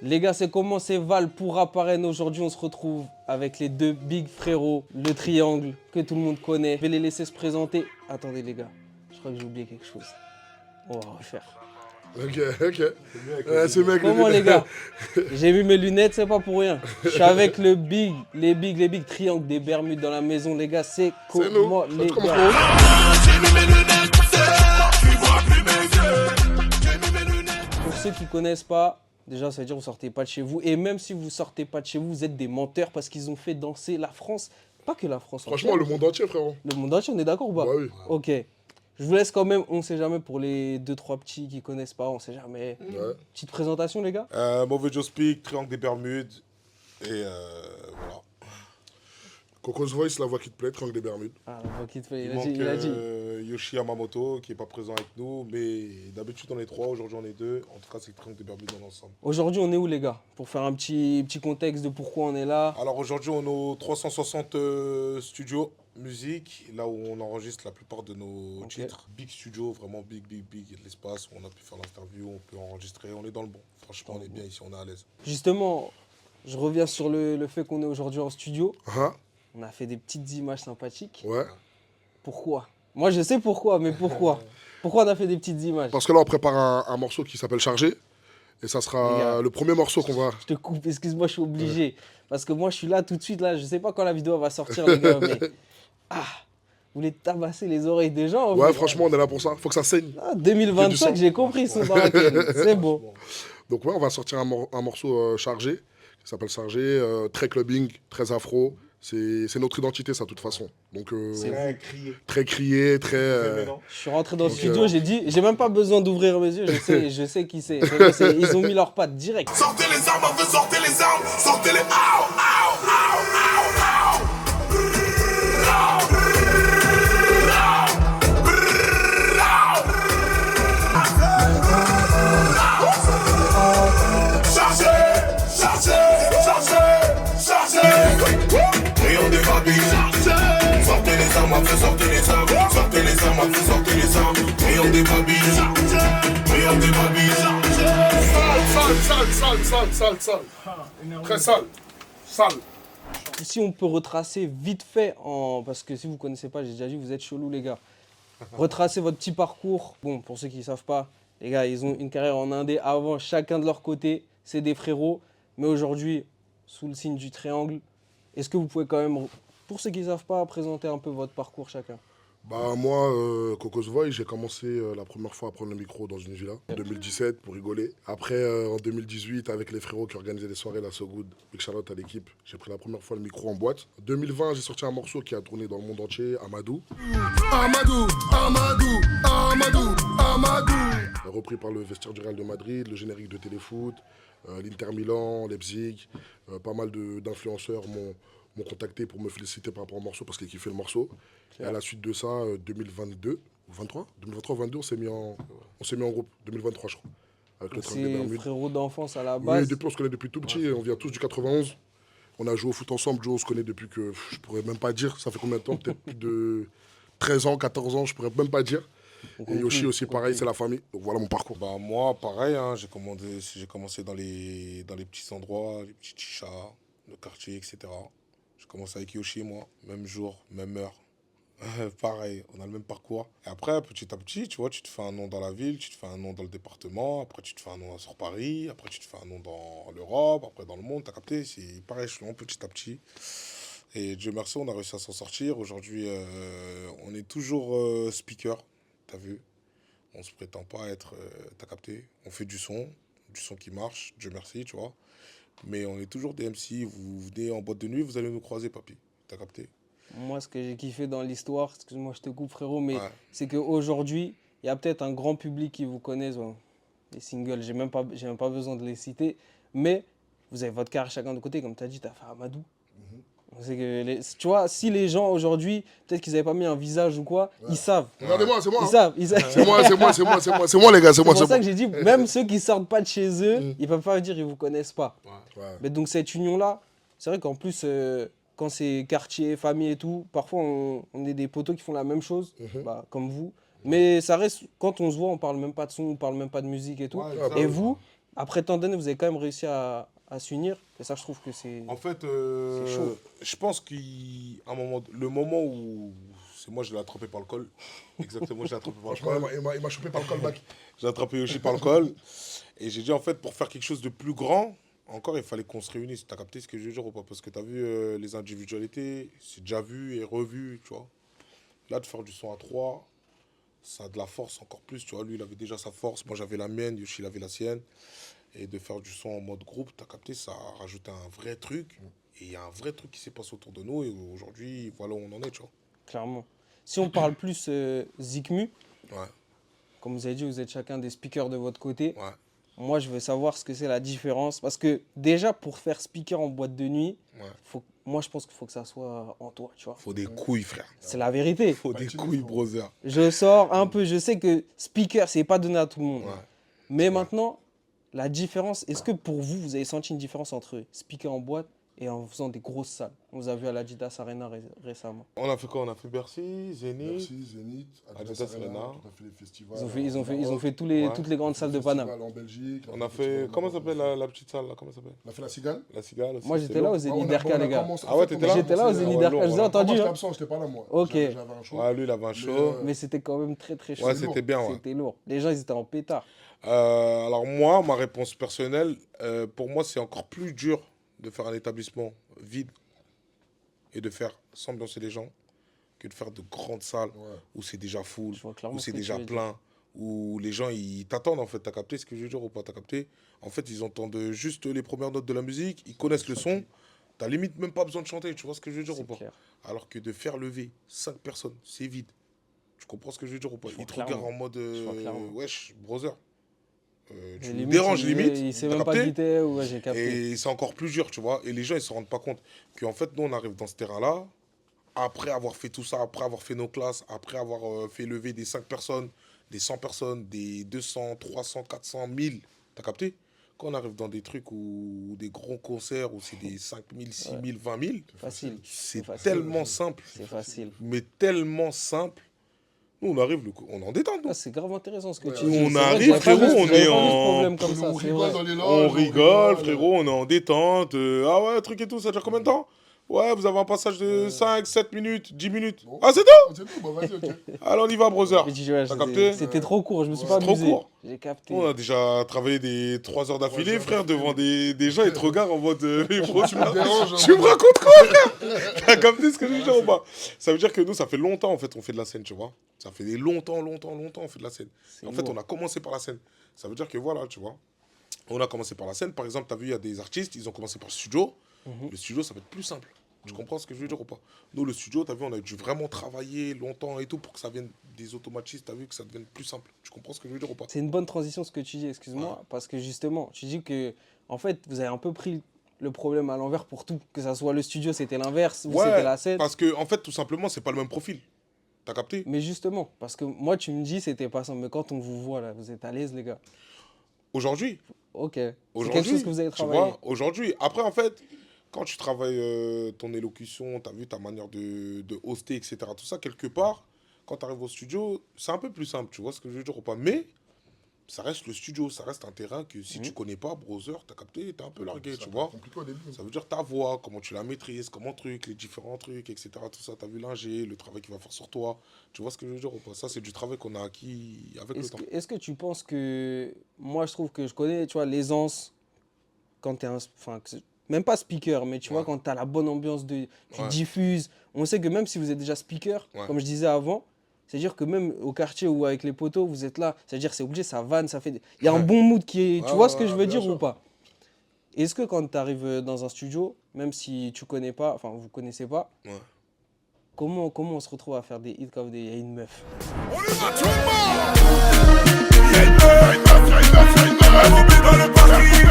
Les gars, c'est comment, c'est Val pour Apparène. Aujourd'hui, on se retrouve avec les deux big frérots, le triangle que tout le monde connaît. Je vais les laisser se présenter. Attendez les gars, je crois que j'ai oublié quelque chose. On va refaire. Ok. C'est mec. Comment les gars? J'ai mis mes lunettes, c'est pas pour rien. Je suis avec les big triangles des Bermudes dans la maison, les gars. C'est comment les gars? Pour ceux qui connaissent pas, déjà ça veut dire que vous sortez pas de chez vous. Et même si vous sortez pas de chez vous, vous êtes des menteurs parce qu'ils ont fait danser la France. Pas que la France. Franchement, entière. le monde entier, frérot. Le monde entier, on est d'accord ou pas? Bah oui. Ok. Je vous laisse quand même, on sait jamais pour les 2-3 petits qui connaissent pas, on sait jamais. Ouais. Petite présentation les gars. Mauvais Joe Speak, Triangle des Bermudes. Et voilà. Cocos Voice, la voix qui te plaît, Triangle des Bermudes. Ah, on qui te fait, Il a dit. Yoshi Yamamoto qui n'est pas présent avec nous. Mais d'habitude on est 3, aujourd'hui on est 2. En tout cas c'est le Triangle des Bermudes dans l'ensemble. Aujourd'hui on est où les gars? Pour faire un petit contexte de pourquoi on est là. Alors aujourd'hui on est au 360 studios musique, là où on enregistre la plupart de nos titres. Big studio, vraiment big. Il y a de l'espace où on a pu faire l'interview, on peut enregistrer. On est dans le bon. Franchement on est bien ici, on est à l'aise. Justement, je reviens sur le fait qu'on est aujourd'hui en studio. Hein? On a fait des petites images sympathiques. Ouais. Pourquoi? Moi je sais pourquoi, mais pourquoi? Pourquoi on a fait des petites images? Parce que là, on prépare un morceau qui s'appelle Chargé. Et ça sera le premier morceau qu'on va... Je te coupe, excuse-moi, je suis obligé. Ouais. Parce que moi je suis là tout de suite, là, je sais pas quand la vidéo va sortir les gars, mais... Ah, vous voulez tabasser les oreilles des gens? Ouais, franchement, on est là pour ça. Faut que ça saigne. Ah, 2025, j'ai compris, son dans laquelle. C'est beau. Donc ouais, on va sortir un morceau chargé, qui s'appelle Chargé, très clubbing, très afro. C'est notre identité, ça, de toute façon. Donc, très crié, très... Je suis rentré dans le studio, j'ai même pas besoin d'ouvrir mes yeux, je sais qui c'est. Ils ont mis leurs pattes direct. Sortez les armes, on veut sortir les armes, sortez les... Rayon des babilles, sortez les armes, sortez les armes, sortez les armes, sortez les armes. Rayon des babilles, rayon des babilles. Sale. Très sale. Sale. Si on peut retracer vite fait, parce que si vous connaissez pas, j'ai déjà dit, vous êtes chelous les gars. Retracer votre petit parcours. Bon, pour ceux qui ne savent pas, les gars, ils ont une carrière en indé avant, chacun de leur côté. C'est des frérots. Mais aujourd'hui, sous le signe du triangle, est-ce que vous pouvez quand même, pour ceux qui ne savent pas, présenter un peu votre parcours chacun? Bah moi, Cocos Voice, j'ai commencé la première fois à prendre le micro dans une villa en 2017 pour rigoler. Après, en 2018, avec les frérots qui organisaient des soirées, la So Good, big shout out à l'équipe, j'ai pris la première fois le micro en boîte. En 2020, j'ai sorti un morceau qui a tourné dans le monde entier, Amadou. Amadou, Amadou, Amadou, Amadou. Repris par le vestiaire du Real de Madrid, le générique de Téléfoot, l'Inter Milan, Leipzig, pas mal d'influenceurs m'ont contacté pour me féliciter par rapport au morceau parce qu'ils kiffaient le morceau. Et à la suite de ça, 2022 ou 23, 2023 ou 2022, on s'est mis en groupe, 2023 je crois. Avec le Triangle des Bermudes. C'est frérot d'enfance à la base. Oui, on se connaît depuis tout petit, on vient tous du 91. On a joué au foot ensemble, Joe, on se connaît depuis que je pourrais même pas dire, ça fait combien de temps, peut-être plus de 13 ans, 14 ans, je pourrais même pas dire. Et Yoshi aussi, pareil, c'est la famille. Donc voilà mon parcours. Bah moi, pareil, hein, j'ai commencé dans les petits endroits, les petits chichas, le quartier, etc. J'ai commencé avec Yoshi, moi, même jour, même heure. Pareil, on a le même parcours. Et après, petit à petit, tu vois, tu te fais un nom dans la ville, tu te fais un nom dans le département, après tu te fais un nom sur Paris, après tu te fais un nom dans l'Europe, après dans le monde, t'as capté? C'est pareil, je suis petit à petit. Et Dieu merci, on a réussi à s'en sortir. Aujourd'hui, on est toujours speaker. T'as vu? On se prétend pas être... t'as capté? On fait du son qui marche, Dieu merci, tu vois. Mais on est toujours des MC. Vous venez en boîte de nuit, vous allez nous croiser, papy. T'as capté? Moi, ce que j'ai kiffé dans l'histoire, excuse-moi, je te coupe, frérot, mais c'est qu'aujourd'hui, il y a peut-être un grand public qui vous connaisse. Bon, les singles, j'ai même pas besoin de les citer. Mais vous avez votre carrière chacun de côté, comme tu as dit, tu as fait Amadou. C'est que tu vois, si les gens aujourd'hui, peut-être qu'ils n'avaient pas mis un visage ou quoi, ils savent. Regardez-moi, c'est moi. Ils savent. C'est moi les gars, c'est moi. C'est pour ça que j'ai dit, même ceux qui sortent pas de chez eux, ils peuvent pas dire qu'ils vous connaissent pas. Mais donc cette union-là, c'est vrai qu'en plus, quand c'est quartier, famille et tout, parfois on est des potos qui font la même chose, comme vous. Mais ça reste, quand on se voit, on parle même pas de son, on parle même pas de musique et tout. Et vous, après tant d'années, vous avez quand même réussi à s'unir. Et ça, je trouve que c'est... En fait, C'est chaud. je pense qu'à un moment, le moment où c'est moi, je l'ai attrapé par le col. Exactement, je l'ai attrapé par le Franchement, col. il m'a chopé par le callback. J'ai attrapé Yoshi par le col. Et j'ai dit, en fait, pour faire quelque chose de plus grand, encore, il fallait qu'on se réunisse. T'as capté ce que je veux dire ou pas? Parce que t'as vu les individualités, c'est déjà vu et revu, tu vois. Là, de faire du son à trois, ça a de la force encore plus, tu vois. Lui, il avait déjà sa force, moi j'avais la mienne, Yoshi, il avait la sienne. Et de faire du son en mode groupe, t'as capté, ça a rajouté un vrai truc. Et il y a un vrai truc qui s'est passé autour de nous. Et aujourd'hui, voilà où on en est, tu vois. Clairement. Si on parle plus Zikmu, Ouais, comme vous avez dit, vous êtes chacun des speakers de votre côté. ouais, Moi, je veux savoir ce que c'est la différence. Parce que déjà, pour faire speaker en boîte de nuit, ouais. moi, je pense qu'il faut que ça soit en toi, tu vois. Faut des couilles, frère. C'est la vérité. Faut des Bah, couilles, faut- brother. Je sors un peu, je sais que speaker, c'est pas donné à tout le monde. Ouais. Mais maintenant, la différence, est-ce que pour vous, vous avez senti une différence entre speaker en boîte et en faisant des grosses salles? On vous a vu à l'Adidas Arena récemment. On a fait quoi? On a fait Bercy, Zénith. Merci, Zénith, Adidas Adidas Arena, Arena. on a fait les festivals. Ils ont fait Ouais. toutes les grandes salles de Paname. Paname. En Belgique. On a fait. Comment s'appelle la petite salle là? Comment ça s'appelle? On a fait la Cigale. La Cigale aussi. Moi, c'est j'étais là lourd. au Zénith d'Erka, les gars. Ah ouais, t'étais là? J'étais là au Ah Zénith ouais, d'Erka, lourd, je vous ai ouais. entendu. Moi, j'étais Hein. absent, j'étais pas là, moi. Ok. J'avais un show. Ouais, lui, il avait un show. Mais, Mais c'était quand même très très chaud. Ouais, c'est c'était bien, ouais. C'était lourd. Les gens, ils étaient en pétard. Alors moi, ma réponse personnelle, pour moi, c'est encore plus dur de faire un établissement vide et de faire s'ambiancer les gens que de faire de grandes salles Ouais. où c'est déjà full, Je vois clairement où ce c'est que tu déjà veux dire. plein, où les gens, ils t'attendent en fait. T'as capté ce que je veux dire ou pas? T'as capté? En fait, ils entendent juste les premières notes de la musique, ils connaissent le son. T'as limite même pas besoin de chanter, tu vois ce que je veux dire ou C'est pas? clair. Alors que de faire lever 5 personnes, c'est vide. Tu comprends ce que je veux dire ou pas? Je vois Ils te regardent clairement. en mode Je vois clairement. wesh, brother. Tu Et nous limite, déranges limite. Il sait t'as même pas capté? qui t'es. Ouais, j'ai capté. Et c'est encore plus dur, tu vois. Et les gens, ils se rendent pas compte qu'en fait, nous, on arrive dans ce terrain-là, après avoir fait tout ça, après avoir fait nos classes, après avoir fait lever des 5 personnes, des 100 personnes, des 200, 300, 400, 1000. T'as capté? Quand on arrive dans des trucs où des gros concerts, où c'est des 5000, 6000, 20 000, Facile. c'est facile. tellement simple. C'est facile. Mais tellement simple. Nous, on arrive, on est en détente. nous. Ah, c'est grave intéressant ce que Ouais, tu on dis. C'est vrai arrive, que j'avais pas frérot, vu- on j'avais est pas vu ce en- problème comme ça, On c'est rigole vrai. dans les loges. On rigole, frérot, on est en détente. Ah ouais, truc et tout, ça dure combien de temps? Ouais, vous avez un passage de 5, 7 minutes, 10 minutes. Bon. Ah, c'est tout? Ah, c'est tout, bah vas-y, ok. Allez, on y va, brother. Mais tu dis, ouais, T'as c'était- capté? C'était trop court, je me suis Ouais. pas C'est trop amusé. court. J'ai capté. On a déjà travaillé des 3 heures d'affilée, 3 heures frère, d'affilée. devant des gens, ils te regardent en mode. Mais bro, tu me déranges, tu hein. me racontes quoi, frère? T'as capté ce que je veux dire ou pas? Ça veut dire que nous, ça fait longtemps, en fait, on fait de la scène, tu vois. Ça fait longtemps, on fait de la scène. C'est En fait, lourd. on a commencé par la scène. Ça veut dire que voilà, tu vois. On a commencé par la scène. Par exemple, tu as vu, il y a des artistes, ils ont commencé par le studio. Mhm. Le studio, ça va être plus simple. Tu comprends ce que je veux dire ou pas? Nous, le studio, tu as vu, on a dû vraiment travailler longtemps et tout pour que ça vienne des automatistes. Tu as vu que ça devienne plus simple. Tu comprends ce que je veux dire ou pas? C'est une bonne transition ce que tu dis, excuse-moi, parce que justement, tu dis que, en fait, vous avez un peu pris le problème à l'envers pour tout. Que ça soit le studio, c'était l'inverse, vous, c'était la scène. parce que, en fait, tout simplement, c'est pas le même profil. T'as capté? Mais justement, parce que moi, tu me dis, c'était pas ça, mais quand on vous voit là, vous êtes à l'aise, les gars. Aujourd'hui, Ok. C'est Aujourd'hui, quelque chose que vous avez tu travaillé. vois, aujourd'hui. Après, en fait, quand tu travailles ton élocution, tu as vu ta manière de hoster, etc., tout ça, quelque part, quand tu arrives au studio, c'est un peu plus simple, tu vois ce que je veux dire ou pas. Mais ça reste le studio, ça reste un terrain que si tu connais pas, browser, tu as capté, tu es un peu largué, tu vois. C'est compliqué au début. Ça veut dire ta voix, comment tu la maîtrises, comment truc, les différents trucs, etc. Tout ça, tu as vu l'ingé, le travail qu'il va faire sur toi. Tu vois ce que je veux dire ou pas? Ça, c'est du travail qu'on a acquis avec le temps. Est-ce que tu penses que. Moi, je trouve que je connais, tu vois, l'aisance quand tu es un. Enfin, même pas speaker, mais tu vois, Ouais. quand tu as la bonne ambiance, tu Ouais. diffuses. On sait que même si vous êtes déjà speaker, Ouais. comme je disais avant, c'est-à-dire que même au quartier ou avec les potos, vous êtes là. C'est-à-dire c'est obligé, ça vanne, ça fait. Il y a un Ouais. bon mood qui est. Tu Ouais, vois ce ouais, que je veux bien dire sûr. ou pas? Est-ce que quand tu arrives dans un studio, même si tu connais pas, enfin vous connaissez pas, Ouais. comment on se retrouve à faire des hits comme il y a une meuf? On y va tout le monde. Y'a une meuf, elle vous met dans le parking.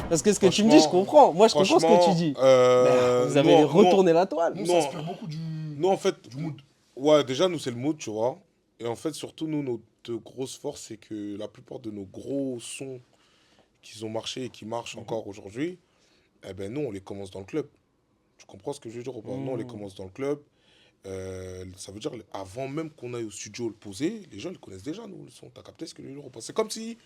Parce que ce que tu me dis, je comprends. Moi, je comprends ce que tu dis. Mais vous avez retourné la toile. Nous, Non. ça inspire beaucoup du Nous, en fait, mood. ouais, déjà, nous, c'est le mood, tu vois. Et en fait, surtout, nous, notre grosse force, c'est que la plupart de nos gros sons qui ont marché et qui marchent encore aujourd'hui, eh ben, nous, on les commence dans le club. Tu comprends ce que je veux dire ou pas? Nous, on les commence dans le club. Ça veut dire, avant même qu'on aille au studio le poser, les gens, ils connaissent déjà, nous, le son. T'as capté ce que je veux dire ou pas? C'est comme si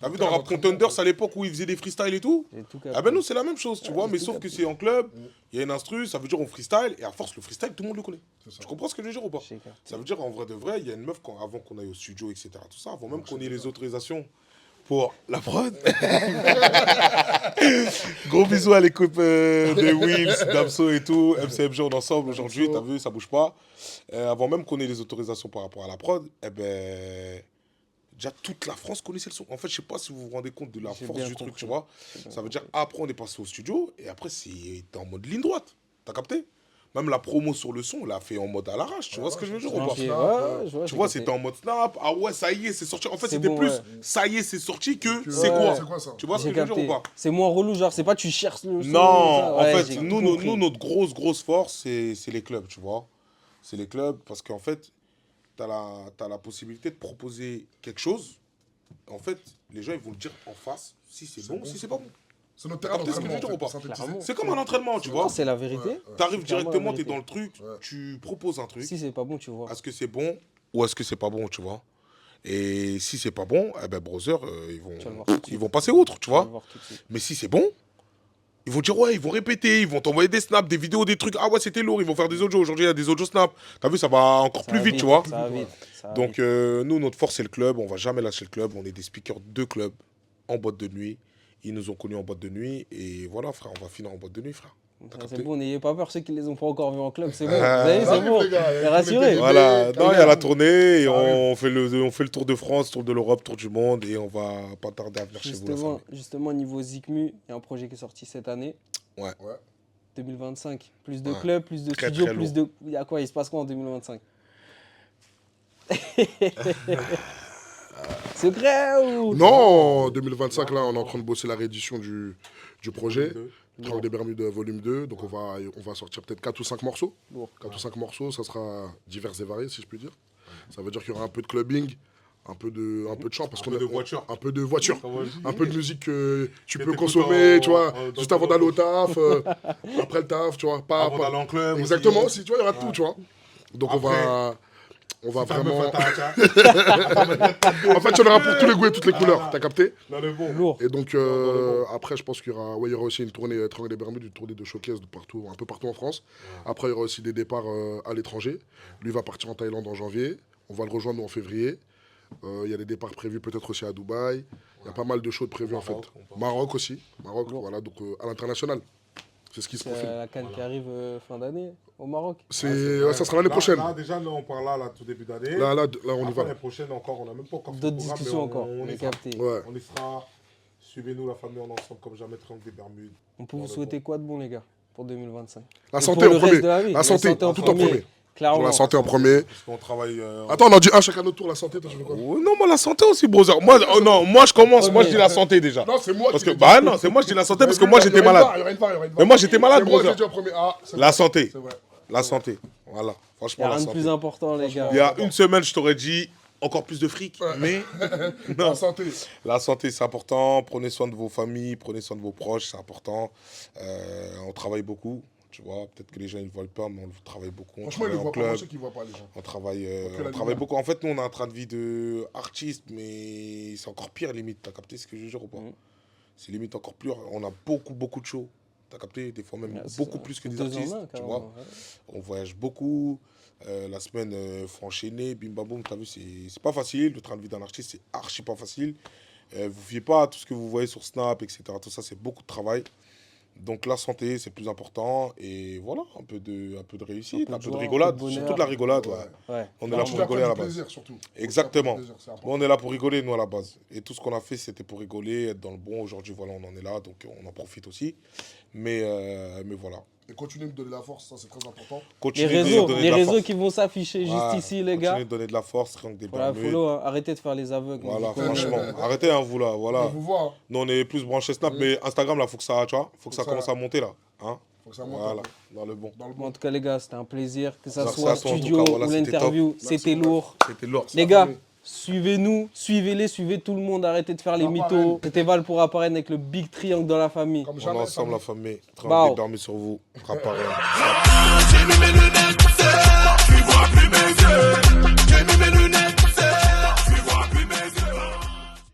T'as vu dans Rap Contenders à l'époque où ils faisaient des freestyles et tout? J'ai tout Ah capté. ben nous c'est la même chose, tu vois, mais j'ai sauf tout que c'est en club, il y a une instru, ça veut dire on freestyle, et à force le freestyle, tout le monde le connaît. Tu comprends ce que je veux dire ou pas? J'ai capté. Ça veut dire en vrai de vrai, il y a une meuf, avant qu'on aille au studio, etc., tout ça, avant même qu'on ait les autorisations pour la prod. Gros bisous à l'équipe des Wills, Damso et tout, MCMG, on est ensemble aujourd'hui, t'as vu, ça bouge pas. Avant même qu'on ait les autorisations par rapport à la prod, eh ben... Déjà, toute la France connaissait le son. En fait, je sais pas si vous vous rendez compte de la J'ai force bien du truc, compris. tu vois. Ça veut dire, après, on est passé au studio, et après, t'es en mode ligne droite. T'as capté? Même la promo sur le son, on l'a fait en mode à l'arrache. Tu vois ce que je veux dire ou pas? Ok, ouais, je vois, Tu j'ai vois, capté. c'était en mode snap. Ah ouais, ça y est, c'est sorti. En fait, C'est c'était bon, plus ouais. ça y est, c'est sorti que Que- c'est Ouais. quoi. C'est quoi ça? Tu vois ce J'ai que je veux dire capté. ou pas? C'est moins relou, genre, c'est pas tu cherches le son. Non, ça. en Ouais, fait, j'ai nous, compris. notre grosse force, c'est les clubs, tu vois. C'est les clubs parce qu'en fait, t'as la possibilité de proposer quelque chose. En fait, les gens, ils vont le dire en face si c'est bon, si c'est pas bon. C'est notre terrain T'as capté ce que je veux d'entraînement. dire ou pas? en fait, pour Clairement. C'est comme un entraînement, tu vois. Non, c'est la vérité. T'arrives C'est clairement directement, la t'es vérité. dans le truc, Ouais. tu proposes un truc. Si c'est pas bon, tu vois. Est-ce que c'est bon ou est-ce que c'est pas bon, tu vois? Et si c'est pas bon, eh ben, brother, Tu vas le voir tout de ils suite. vont passer outre, tu Tu vas vois? le voir tout de suite. Mais si c'est bon, ils vont dire ouais, ils vont répéter, ils vont t'envoyer des snaps, des vidéos, des trucs. Ah ouais, c'était lourd, ils vont faire des audios. Aujourd'hui, il y a des audios snaps. T'as vu, ça va encore Ça plus va vite, tu vois? Ça va vite. ça va Donc, vite. nous, notre force, c'est le club. On va jamais lâcher le club. On est des speakers de club en boîte de nuit. Ils nous ont connus en boîte de nuit. Et voilà, frère, on va finir en boîte de nuit, frère. T'as Ça, capté? c'est bon, n'ayez pas peur, ceux qui les ont pas encore vus en club, c'est bon. Vous Ah, savez, ça c'est arrive, bon. les gars, il y a Rassurez. tous les Voilà, bébés, non, il y a la quand tournée, et Ah on fait le tour de France, tour de l'Europe, tour du monde, et on va pas tarder à venir chez vous. La famille. Justement, niveau Zikmu, il y a un projet qui est sorti cette année. Ouais. Ouais. 2025. Plus de Ouais. clubs, plus de Très, studios, très plus de. Il y a quoi? Il se passe quoi en 2025? Secret ou. Non, 2025, là, on est en train de bosser la réédition du projet. Deux. Triangle des Bermudes volume 2. Donc, on va sortir peut-être 4 ou 5 morceaux. Lourd. 4 ou 5 morceaux, ça sera divers et varié, si je puis dire. Ça veut dire qu'il y aura un peu de clubbing, un peu de chant. Parce Un qu'on peu a- de voiture. Un peu de voiture. Comment on dit Un peu de musique que tu Que peux t'écoutes consommer, tu vois, dans juste ton avant d'aller au auto. taf, après le taf, tu vois. Pas, Avant pas- d'aller en club. Exactement aussi. aussi, tu vois, il y aura tout, tu vois. Donc on va Ta meuf, vraiment... t'as- En fait, il y en aura pour tous les goûts et toutes les couleurs, t'as capté? Dans le bon. Lourd. Et donc, bon. après, je pense qu'il y aura, il y aura aussi une tournée Triangle des Bermudes, une tournée de showcase de partout, un peu partout en France. Après, il y aura aussi des départs à l'étranger. Lui va partir en Thaïlande en janvier. On va le rejoindre nous, en février. Il y a des départs prévus peut-être aussi à Dubaï. Il y a pas mal de choses prévues en fait. Maroc, on pense. Maroc aussi. Maroc, Lourd. voilà, donc à l'international. C'est ce qui se C'est profile. la canne qui arrive fin d'année au Maroc. Ouais, ça sera l'année prochaine. Là, déjà, là, on parle là, tout début d'année. Là, on y Après, va. l'année prochaine, encore, on n'a même pas encore fait D'autres le programme, discussions mais encore. On On y est sera. capté. Ouais. On y sera. Suivez-nous, la famille, on est ensemble comme jamais, Triangle des Bermudes. On peut vous Dans le souhaiter quoi de bon, les gars, pour 2025? La Et santé pour en le reste premier. de la vie. La santé, tout en premier. Clairement. Pour la santé en premier. Parce qu'on travaille. Attends, on a dit un chacun notre tour, la santé, toi tu veux quoi? Oh, non, moi, la santé aussi, brother. Moi, non, moi, je commence. Moi, je dis la santé déjà. Non, c'est moi Parce qui que, l'ai dit. bah non, c'est moi, je dis la santé parce que moi, j'étais malade. Il y aura une barre, il y aura une barre. Mais moi, j'étais malade, C'est moi qui brother. l'ai dit en premier. Ah, c'est La vrai. santé. C'est vrai. La santé. Voilà. Il n'y Franchement, a la rien de santé. plus important, les gars. Il y a une semaine, je t'aurais dit encore plus de fric. Mais non. La santé. La santé, c'est important. Prenez soin de vos familles, prenez soin de vos proches, c'est important. On travaille beaucoup, tu vois. Peut-être que les gens ne le voient pas, mais on travaille beaucoup. On Franchement, ils travaille le en voient pas. Moi, club. je sais qu'ils voient pas les gens. On travaille, la on travaille lumière. beaucoup. En fait, nous, on a un train de vie de artiste, mais c'est encore pire, limite. T'as capté ce que je veux dire ou pas? C'est limite encore plus. On a beaucoup de shows. T'as capté? Des fois même Ouais, c'est beaucoup ça. plus que des 2 en artistes, 1, tu carrément, vois. ouais. On voyage beaucoup. La semaine, faut enchaîner, bim bam boum. T'as vu, c'est pas facile. Le train de vie d'un artiste, c'est archi pas facile. Vous fiez pas à tout ce que vous voyez sur Snap, etc. Tout ça, c'est beaucoup de travail. Donc la santé, c'est le plus important. Et voilà, un peu de réussite, un peu de joie, rigolade. un peu de bonheur. Surtout de la rigolade, ouais. Ouais. On est Là, là tu pour dois rigoler à la prendre du base. plaisir, surtout. Exactement. Tu dois prendre du plaisir, c'est important. Bon, on est là pour rigoler, nous, à la base. Et tout ce qu'on a fait, c'était pour rigoler, être dans le bon. Aujourd'hui, voilà, on en est là, donc on en profite aussi. Mais voilà. Et continue de donner la force, ça c'est très important. Les Continuez de réseaux, donner les de la réseaux force. qui vont s'afficher juste Ouais, ici, les gars. Continuez de donner de la force, Triangle des Voilà, Bermudes. follow, hein. Arrêtez de faire les aveugles. Voilà, Vous connaissez. franchement. Arrêtez, hein, vous, là. Voilà. On vous voit, hein. Nous, on est plus branchés Snap, mais Instagram, là, faut que ça, tu vois, faut que ça ça- commence à monter, là. Hein, Faut que ça monte. voilà, un peu. dans le bon. Dans le Bon, en bon. tout cas, les gars, c'était un plaisir. Que ça Merci soit à toi, en tout studio cas, voilà, ou c'était l'interview, top. c'était Merci, lourd. C'était lourd. Les gars, suivez-nous, suivez-les, suivez tout le monde. Arrêtez de faire les Apparène. mythos. C'était Val pour apparaître avec le big triangle dans la famille. Comme On est jamais. ensemble, ça la famille. Bao. Triangle des Bermudes sur vous. Rappareil. J'ai mis mes lunettes, tu vois plus mes yeux. J'ai mis mes lunettes.